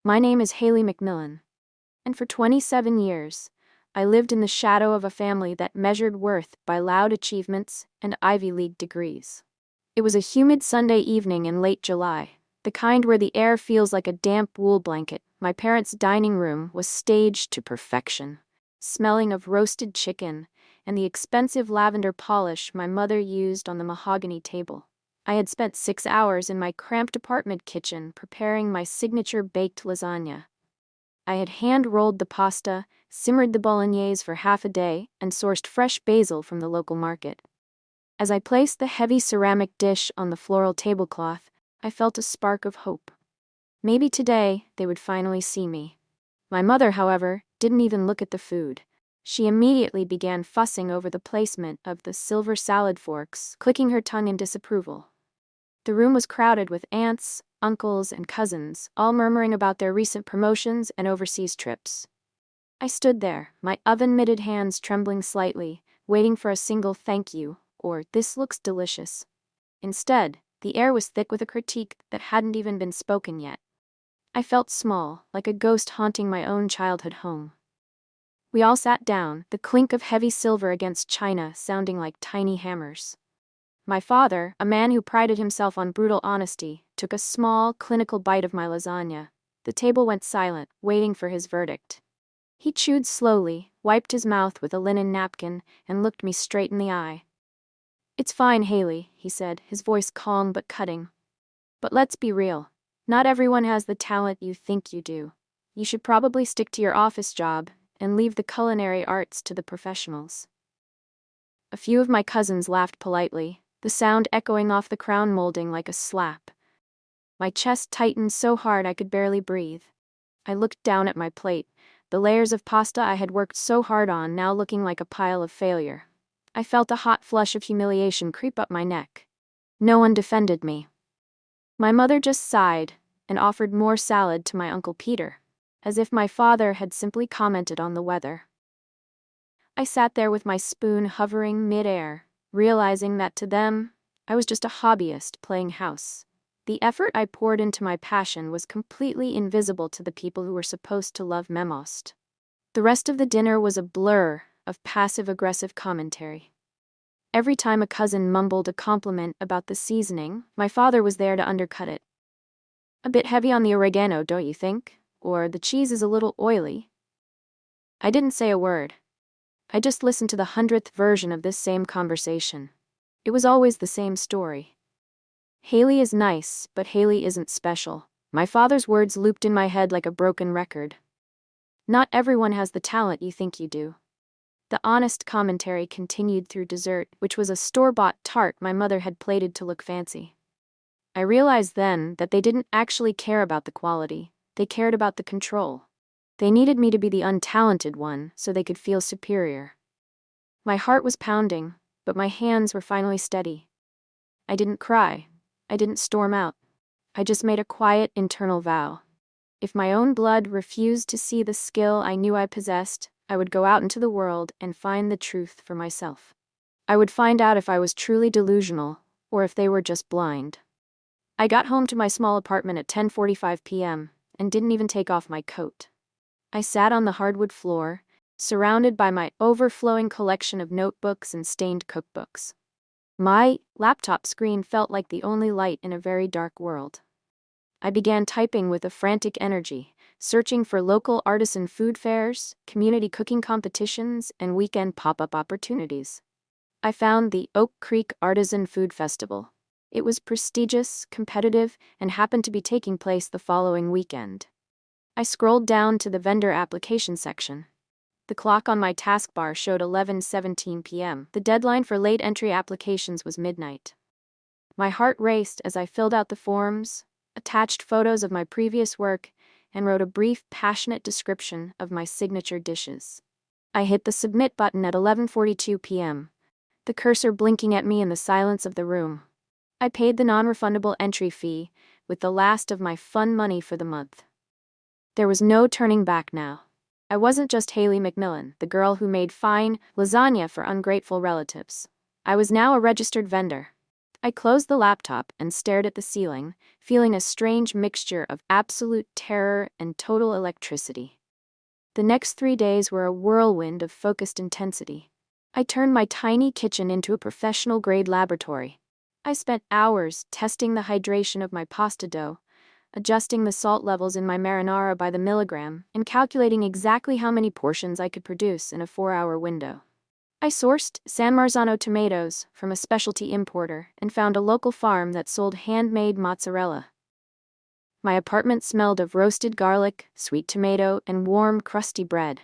My name is Haley McMillan, and for 27 years, I lived in the shadow of a family that measured worth by loud achievements and Ivy League degrees. It was a humid Sunday evening in late July, the kind where the air feels like a damp wool blanket. My parents' dining room was staged to perfection, smelling of roasted chicken and the expensive lavender polish my mother used on the mahogany table. I had spent 6 hours in my cramped apartment kitchen preparing my signature baked lasagna. I had hand-rolled the pasta, simmered the bolognese for half a day, and sourced fresh basil from the local market. As I placed the heavy ceramic dish on the floral tablecloth, I felt a spark of hope. Maybe today they would finally see me. My mother, however, didn't even look at the food. She immediately began fussing over the placement of the silver salad forks, clicking her tongue in disapproval. The room was crowded with aunts, uncles, and cousins, all murmuring about their recent promotions and overseas trips. I stood there, my oven-mitted hands trembling slightly, waiting for a single thank you, or "this looks delicious." Instead, the air was thick with a critique that hadn't even been spoken yet. I felt small, like a ghost haunting my own childhood home. We all sat down, the clink of heavy silver against china sounding like tiny hammers. My father, a man who prided himself on brutal honesty, took a small, clinical bite of my lasagna. The table went silent, waiting for his verdict. He chewed slowly, wiped his mouth with a linen napkin, and looked me straight in the eye. "It's fine, Haley," he said, his voice calm but cutting. "But let's be real. Not everyone has the talent you think you do. You should probably stick to your office job and leave the culinary arts to the professionals." A few of my cousins laughed politely, the sound echoing off the crown molding like a slap. My chest tightened so hard I could barely breathe. I looked down at my plate, the layers of pasta I had worked so hard on now looking like a pile of failure. I felt a hot flush of humiliation creep up my neck. No one defended me. My mother just sighed and offered more salad to my Uncle Peter, as if my father had simply commented on the weather. I sat there with my spoon hovering mid-air, realizing that to them, I was just a hobbyist playing house. The effort I poured into my passion was completely invisible to the people who were supposed to love me most. The rest of the dinner was a blur of passive-aggressive commentary. Every time a cousin mumbled a compliment about the seasoning, my father was there to undercut it. "A bit heavy on the oregano, don't you think? Or the cheese is a little oily." I didn't say a word. I just listened to the 100th version of this same conversation. It was always the same story. "Haley is nice, but Haley isn't special." My father's words looped in my head like a broken record. "Not everyone has the talent you think you do." The honest commentary continued through dessert, which was a store-bought tart my mother had plated to look fancy. I realized then that they didn't actually care about the quality, they cared about the control. They needed me to be the untalented one so they could feel superior. My heart was pounding, but my hands were finally steady. I didn't cry. I didn't storm out. I just made a quiet internal vow. If my own blood refused to see the skill I knew I possessed, I would go out into the world and find the truth for myself. I would find out if I was truly delusional, or if they were just blind. I got home to my small apartment at 10:45 p.m., and didn't even take off my coat. I sat on the hardwood floor, surrounded by my overflowing collection of notebooks and stained cookbooks. My laptop screen felt like the only light in a very dark world. I began typing with a frantic energy, searching for local artisan food fairs, community cooking competitions, and weekend pop-up opportunities. I found the Oak Creek Artisan Food Festival. It was prestigious, competitive, and happened to be taking place the following weekend. I scrolled down to the vendor application section. The clock on my taskbar showed 11:17 p.m. The deadline for late entry applications was midnight. My heart raced as I filled out the forms, attached photos of my previous work, and wrote a brief, passionate description of my signature dishes. I hit the submit button at 11:42 p.m., the cursor blinking at me in the silence of the room. I paid the non-refundable entry fee, with the last of my fun money for the month. There was no turning back now. I wasn't just Haley McMillan, the girl who made fine lasagna for ungrateful relatives. I was now a registered vendor. I closed the laptop and stared at the ceiling, feeling a strange mixture of absolute terror and total electricity. The next 3 days were a whirlwind of focused intensity. I turned my tiny kitchen into a professional-grade laboratory. I spent hours testing the hydration of my pasta dough, adjusting the salt levels in my marinara by the milligram, and calculating exactly how many portions I could produce in a 4-hour window. I sourced San Marzano tomatoes from a specialty importer and found a local farm that sold handmade mozzarella. My apartment smelled of roasted garlic, sweet tomato, and warm, crusty bread.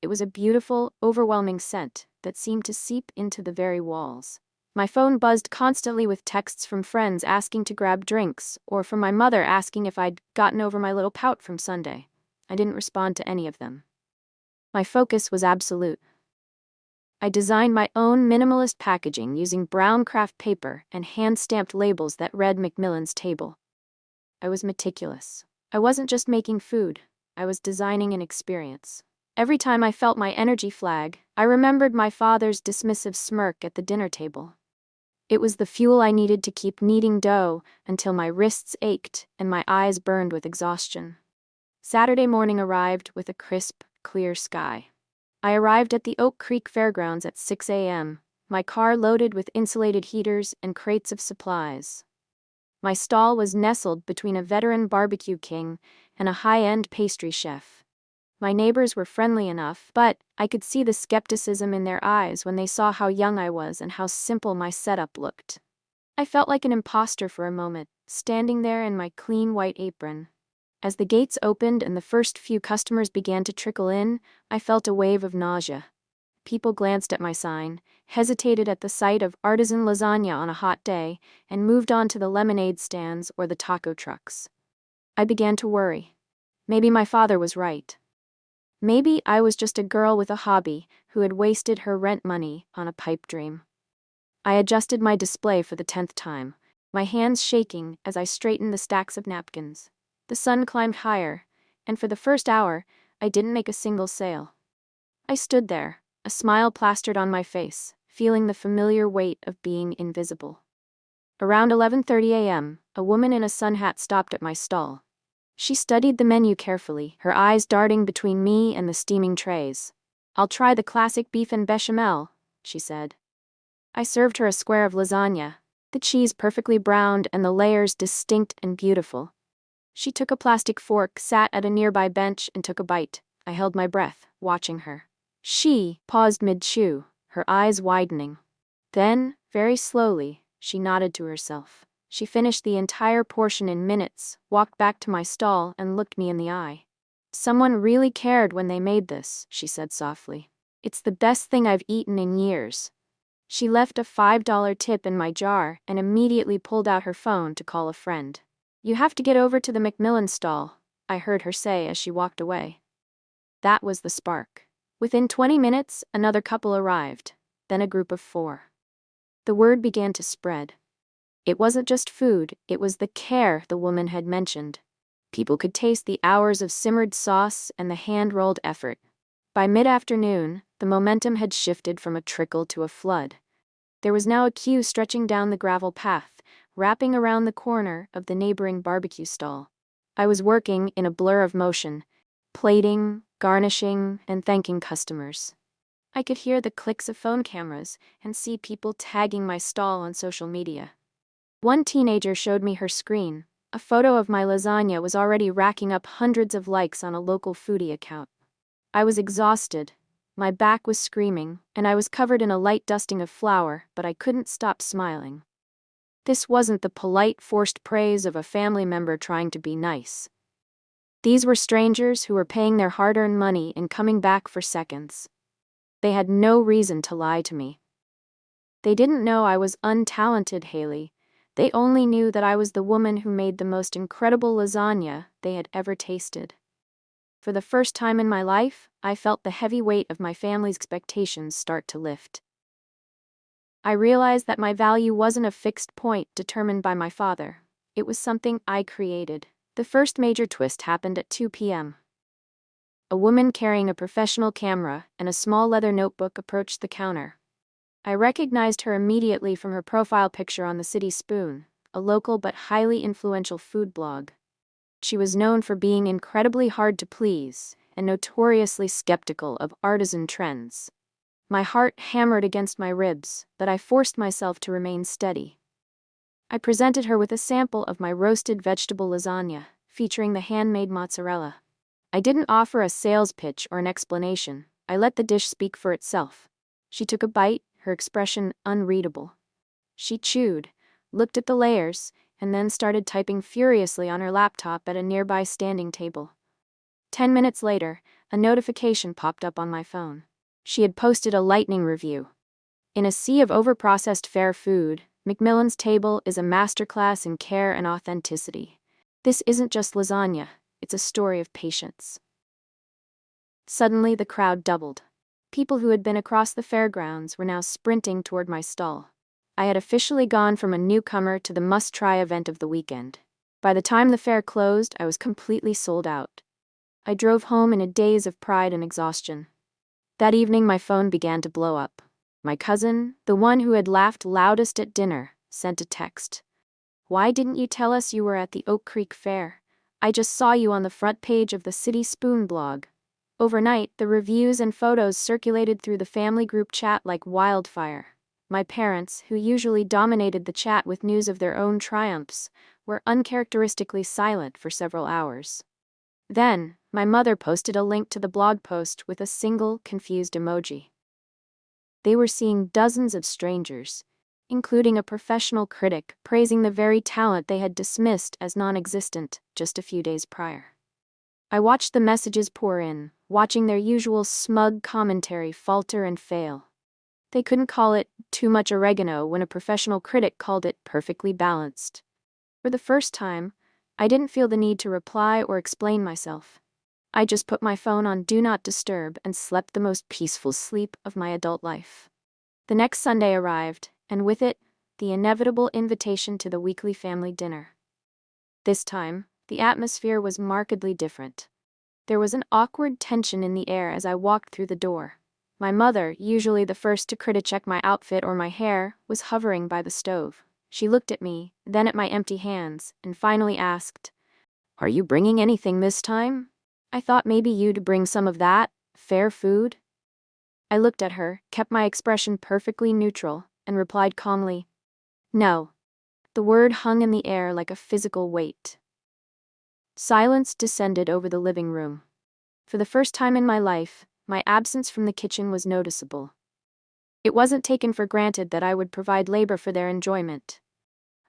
It was a beautiful, overwhelming scent that seemed to seep into the very walls. My phone buzzed constantly with texts from friends asking to grab drinks, or from my mother asking if I'd gotten over my little pout from Sunday. I didn't respond to any of them. My focus was absolute. I designed my own minimalist packaging using brown craft paper and hand-stamped labels that read Macmillan's Table. I was meticulous. I wasn't just making food, I was designing an experience. Every time I felt my energy flag, I remembered my father's dismissive smirk at the dinner table. It was the fuel I needed to keep kneading dough until my wrists ached and my eyes burned with exhaustion. Saturday morning arrived with a crisp, clear sky. I arrived at the Oak Creek Fairgrounds at 6 a.m., my car loaded with insulated heaters and crates of supplies. My stall was nestled between a veteran barbecue king and a high-end pastry chef. My neighbors were friendly enough, but I could see the skepticism in their eyes when they saw how young I was and how simple my setup looked. I felt like an imposter for a moment, standing there in my clean white apron. As the gates opened and the first few customers began to trickle in, I felt a wave of nausea. People glanced at my sign, hesitated at the sight of Artisan lasagna on a hot day, and moved on to the lemonade stands or the taco trucks. I began to worry. Maybe my father was right. Maybe I was just a girl with a hobby who had wasted her rent money on a pipe dream. I adjusted my display for the 10th time, my hands shaking as I straightened the stacks of napkins. The sun climbed higher, and for the first hour, I didn't make a single sale. I stood there, a smile plastered on my face, feeling the familiar weight of being invisible. Around 11:30 a.m., a woman in a sun hat stopped at my stall. She studied the menu carefully, her eyes darting between me and the steaming trays. "I'll try the classic beef and bechamel," she said. I served her a square of lasagna, the cheese perfectly browned and the layers distinct and beautiful. She took a plastic fork, sat at a nearby bench, and took a bite. I held my breath, watching her. She paused mid-chew, her eyes widening. Then, very slowly, she nodded to herself. She finished the entire portion in minutes, walked back to my stall, and looked me in the eye. "Someone really cared when they made this," she said softly. "It's the best thing I've eaten in years." She left a $5 tip in my jar and immediately pulled out her phone to call a friend. "You have to get over to the Macmillan stall," I heard her say as she walked away. That was the spark. Within 20 minutes, another couple arrived, then a group of 4. The word began to spread. It wasn't just food, it was the care the woman had mentioned. People could taste the hours of simmered sauce and the hand-rolled effort. By mid-afternoon, the momentum had shifted from a trickle to a flood. There was now a queue stretching down the gravel path, wrapping around the corner of the neighboring barbecue stall. I was working in a blur of motion, plating, garnishing, and thanking customers. I could hear the clicks of phone cameras and see people tagging my stall on social media. One teenager showed me her screen. A photo of my lasagna was already racking up hundreds of likes on a local foodie account. I was exhausted. My back was screaming, and I was covered in a light dusting of flour, but I couldn't stop smiling. This wasn't the polite, forced praise of a family member trying to be nice. These were strangers who were paying their hard-earned money and coming back for seconds. They had no reason to lie to me. They didn't know I was untalented, Haley. They only knew that I was the woman who made the most incredible lasagna they had ever tasted. For the first time in my life, I felt the heavy weight of my family's expectations start to lift. I realized that my value wasn't a fixed point determined by my father. It was something I created. The first major twist happened at 2 p.m. A woman carrying a professional camera and a small leather notebook approached the counter. I recognized her immediately from her profile picture on the City Spoon, a local but highly influential food blog. She was known for being incredibly hard to please and notoriously skeptical of artisan trends. My heart hammered against my ribs, but I forced myself to remain steady. I presented her with a sample of my roasted vegetable lasagna, featuring the handmade mozzarella. I didn't offer a sales pitch or an explanation. I let the dish speak for itself. She took a bite, her expression unreadable. She chewed, looked at the layers, and then started typing furiously on her laptop at a nearby standing table. 10 minutes later, a notification popped up on my phone. She had posted a lightning review. In a sea of overprocessed fair food, Macmillan's Table is a masterclass in care and authenticity. This isn't just lasagna, it's a story of patience. Suddenly, the crowd doubled. People who had been across the fairgrounds were now sprinting toward my stall. I had officially gone from a newcomer to the must-try event of the weekend. By the time the fair closed, I was completely sold out. I drove home in a daze of pride and exhaustion. That evening, my phone began to blow up. My cousin, the one who had laughed loudest at dinner, sent a text. "Why didn't you tell us you were at the Oak Creek Fair? I just saw you on the front page of the City Spoon blog." Overnight, the reviews and photos circulated through the family group chat like wildfire. My parents, who usually dominated the chat with news of their own triumphs, were uncharacteristically silent for several hours. Then, my mother posted a link to the blog post with a single, confused emoji. They were seeing dozens of strangers, including a professional critic, praising the very talent they had dismissed as non-existent just a few days prior. I watched the messages pour in, watching their usual smug commentary falter and fail. They couldn't call it too much oregano when a professional critic called it perfectly balanced. For the first time, I didn't feel the need to reply or explain myself. I just put my phone on Do Not Disturb and slept the most peaceful sleep of my adult life. The next Sunday arrived, and with it, the inevitable invitation to the weekly family dinner. This time, the atmosphere was markedly different. There was an awkward tension in the air as I walked through the door. My mother, usually the first to critic-check my outfit or my hair, was hovering by the stove. She looked at me, then at my empty hands, and finally asked, "Are you bringing anything this time? I thought maybe you'd bring some of that fair food." I looked at her, kept my expression perfectly neutral, and replied calmly, "No." The word hung in the air like a physical weight. Silence descended over the living room. For the first time in my life, my absence from the kitchen was noticeable. It wasn't taken for granted that I would provide labor for their enjoyment.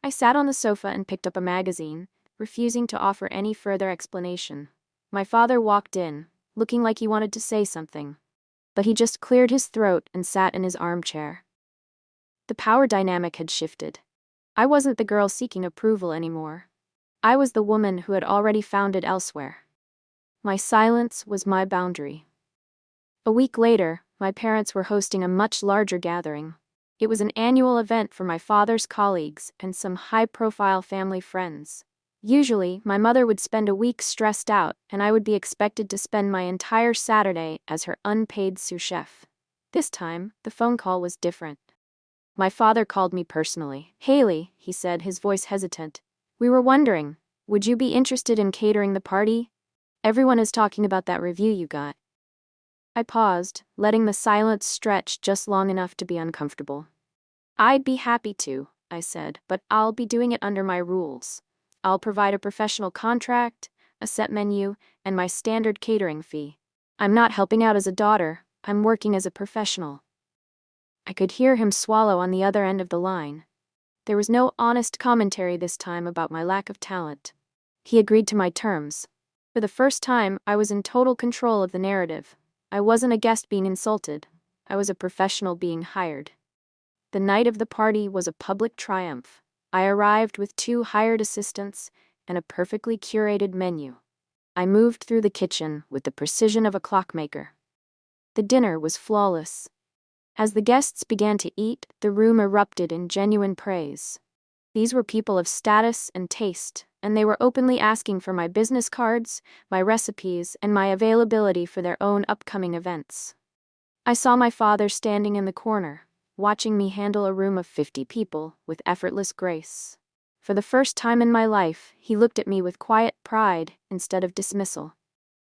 I sat on the sofa and picked up a magazine, refusing to offer any further explanation. My father walked in, looking like he wanted to say something, but he just cleared his throat and sat in his armchair. The power dynamic had shifted. I wasn't the girl seeking approval anymore. I was the woman who had already found it elsewhere. My silence was my boundary. A week later, my parents were hosting a much larger gathering. It was an annual event for my father's colleagues and some high-profile family friends. Usually, my mother would spend a week stressed out, and I would be expected to spend my entire Saturday as her unpaid sous chef. This time, the phone call was different. My father called me personally. "Haley," he said, his voice hesitant. "We were wondering, would you be interested in catering the party? Everyone is talking about that review you got." I paused, letting the silence stretch just long enough to be uncomfortable. "I'd be happy to," I said, "but I'll be doing it under my rules. I'll provide a professional contract, a set menu, and my standard catering fee. I'm not helping out as a daughter, I'm working as a professional." I could hear him swallow on the other end of the line. There was no honest commentary this time about my lack of talent. He agreed to my terms. For the first time, I was in total control of the narrative. I wasn't a guest being insulted. I was a professional being hired. The night of the party was a public triumph. I arrived with 2 hired assistants and a perfectly curated menu. I moved through the kitchen with the precision of a clockmaker. The dinner was flawless. As the guests began to eat, the room erupted in genuine praise. These were people of status and taste, and they were openly asking for my business cards, my recipes, and my availability for their own upcoming events. I saw my father standing in the corner, watching me handle a room of 50 people with effortless grace. For the first time in my life, he looked at me with quiet pride instead of dismissal.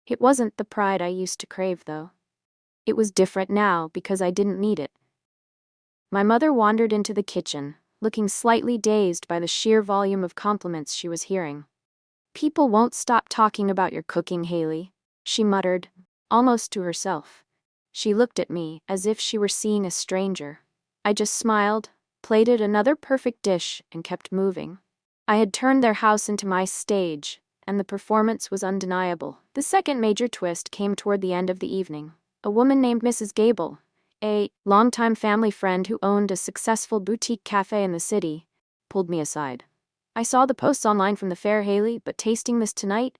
It wasn't the pride I used to crave, though. It was different now because I didn't need it. My mother wandered into the kitchen, looking slightly dazed by the sheer volume of compliments she was hearing. "People won't stop talking about your cooking, Haley," she muttered, almost to herself. She looked at me as if she were seeing a stranger. I just smiled, plated another perfect dish, and kept moving. I had turned their house into my stage, and the performance was undeniable. The second major twist came toward the end of the evening. A woman named Mrs. Gable, a longtime family friend who owned a successful boutique cafe in the city, pulled me aside. "I saw the posts online from the fair, Haley, but tasting this tonight,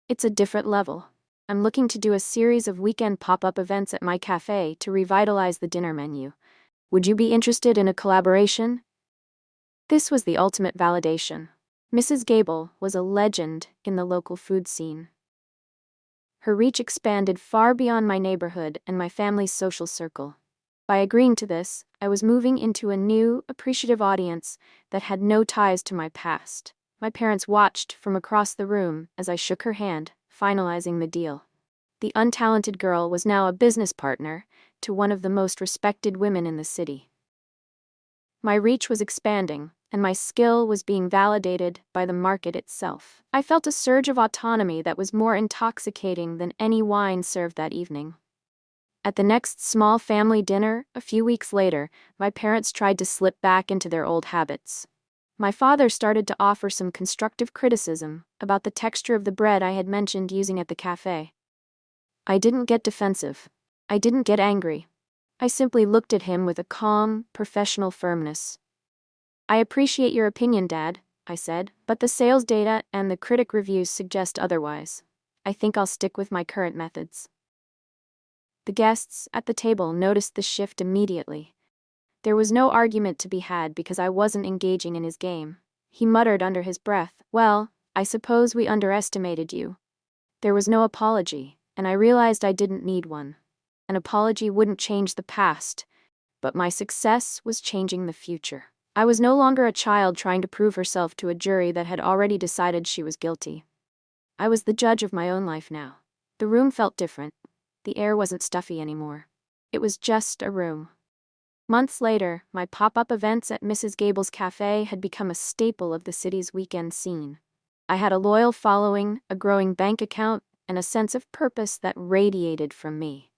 it's a different level. I'm looking to do a series of weekend pop-up events at my cafe to revitalize the dinner menu. Would you be interested in a collaboration?" This was the ultimate validation. Mrs. Gable was a legend in the local food scene. Her reach expanded far beyond my neighborhood and my family's social circle. By agreeing to this, I was moving into a new, appreciative audience that had no ties to my past. My parents watched from across the room as I shook her hand, finalizing the deal. The untalented girl was now a business partner to one of the most respected women in the city. My reach was expanding, and my skill was being validated by the market itself. I felt a surge of autonomy that was more intoxicating than any wine served that evening. At the next small family dinner, a few weeks later, my parents tried to slip back into their old habits. My father started to offer some constructive criticism about the texture of the bread I had mentioned using at the cafe. I didn't get defensive. I didn't get angry. I simply looked at him with a calm, professional firmness. "I appreciate your opinion, Dad," I said, "but the sales data and the critic reviews suggest otherwise. I think I'll stick with my current methods." The guests at the table noticed the shift immediately. There was no argument to be had because I wasn't engaging in his game. He muttered under his breath, "Well, I suppose we underestimated you." There was no apology, and I realized I didn't need one. An apology wouldn't change the past, but my success was changing the future. I was no longer a child trying to prove herself to a jury that had already decided she was guilty. I was the judge of my own life now. The room felt different. The air wasn't stuffy anymore. It was just a room. Months later, my pop-up events at Mrs. Gable's cafe had become a staple of the city's weekend scene. I had a loyal following, a growing bank account, and a sense of purpose that radiated from me.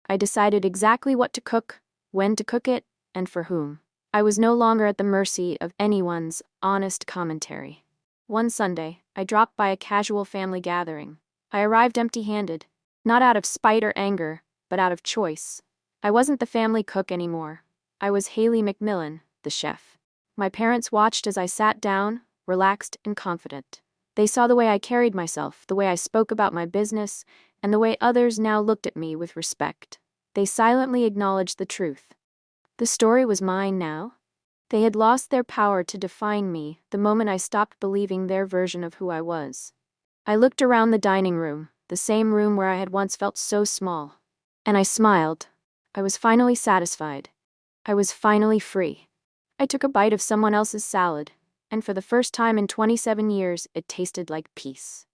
I decided exactly what to cook, when to cook it, and for whom. I was no longer at the mercy of anyone's honest commentary. One Sunday, I dropped by a casual family gathering. I arrived empty-handed, not out of spite or anger, but out of choice. I wasn't the family cook anymore. I was Haley McMillan, the chef. My parents watched as I sat down, relaxed and confident. They saw the way I carried myself, the way I spoke about my business, and the way others now looked at me with respect. They silently acknowledged the truth. The story was mine now. They had lost their power to define me the moment I stopped believing their version of who I was. I looked around the dining room, the same room where I had once felt so small. And I smiled. I was finally satisfied. I was finally free. I took a bite of someone else's salad, and for the first time in 27 years, it tasted like peace.